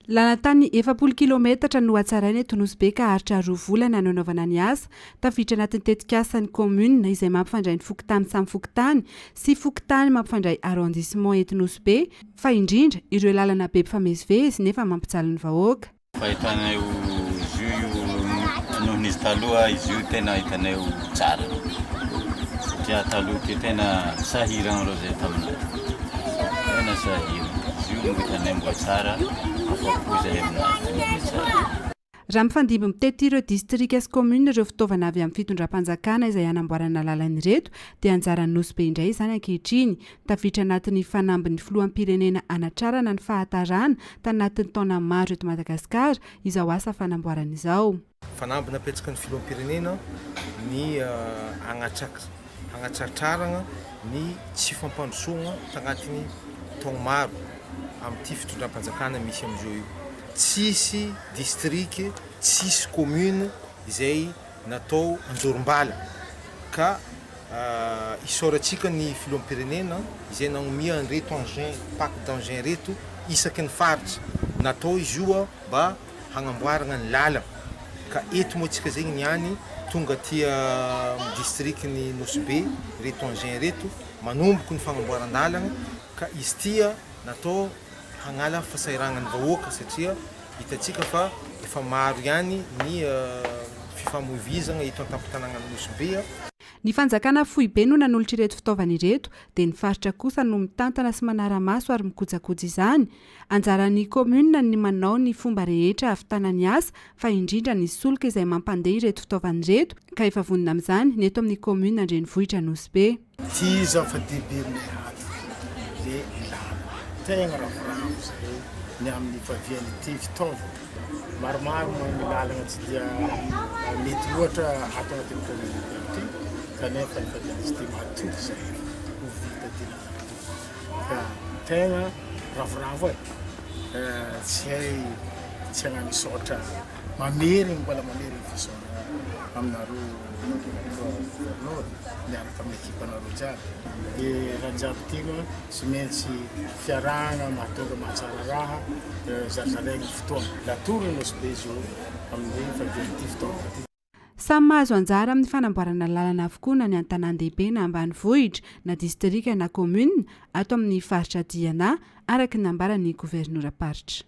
Lalan-tany 40 kilometatra no hatsaraina eto Nosy Be ka haritra 2 volana no hanaovana ny asa tafiditra anatin'ny tetik'asa ny commune izay mampifandray ny Fokontany samy Fokontany sy Fokontany mampifandray Arrondissement eto Nosy Be fa indrindra ireo lalana be mpifamezivezy nefa mampijaly ny vahoaka. Fahitanay izy io noho nizy taloha izy io tena hitanay tsara satria taloha ty tena sahirana reo zay taminay tena sahirana izy io hitanay mbola tsara afapo zay aminazy tsara. Raha mifandimby mitety ireo distrika sy commune ireo fitaovana avy amin'ny fitondram-panjakana izay hanamboarana lalana ireto dia anjaran'ny Nosy Be indray izany ankehitriny tafiditra anatin'ny fanambin'ny filoham-pirenena anatrarana ny fahatarana tanatin'ny taona maro eto Madagasikara izao asa fanamboarana izao. Fanambina petsaka ny filoham-pirenena ny agnatratrarana ny tsy fampandrosoana tanatin'ny taona maro amin'ity fitondram-panjakana misy amin'izao io. Tsisy district, tsisy commune izay natao anjorom-bala ka isaorantsika ny filoham-pirenena izay nanomia an'ireto engin pacte d'engin reto isaky ny faritra natao izy io mba hagnamboarana ny lalana ka eto moa tsika zegny niany tonga ty district ny Nosy Be reto engin reto manomboky ny fagnamboaran-dalana ka izy tia natao hagnala fahasahiranany vahoaka satria hitatsika fa efa maro ihany ny fifamoivoizana eto an-tampon-tanànan'ny Nosy Be. Ny fanjakana fohy be no nanolotra ireto fitaovana ireto dia ny faritra kosa no mitantana sy manara-maso ary mikojakoja izany. Anjaran'ny commune ny manao ny fomba rehetra ahavitana ny asa fa indrindra ny solika izay mampandeha ireto fitaovana ireto ka efa vonona amin'izany ny eto amin'ny commune andrenivohitra Nosy Be. Ty zava-dehibe le tegna ravoravo zay ny amin'ny favian'ity fitaovana maromaro ny lalana tsy dia mety loatra ato anatin'ny commune ity kanefa ny favian'izy ty matoky zay ho vita ty lalana ka tegna ravoravo tsy hay tsy hagnano misaotra mamery mbola mamery ny fisaorana aminareo gouvernement miaraka amin'ny ekipanareo jiaby. Dia raha jiaby tina tsy maintsy fiarahana mahatonga mahatsara raha zarizaraigny fotoana latory Nosy Be zao amin'ny favian'ity fitaovana. Samy mahazo anjara amin'ny fanamboarana lalana avokoa na ny an-tanan-dehibe na ambanivohitra na distrika na commune ato amin'ny faritra Diana araka ny nambaran'ny gouverneur paritra.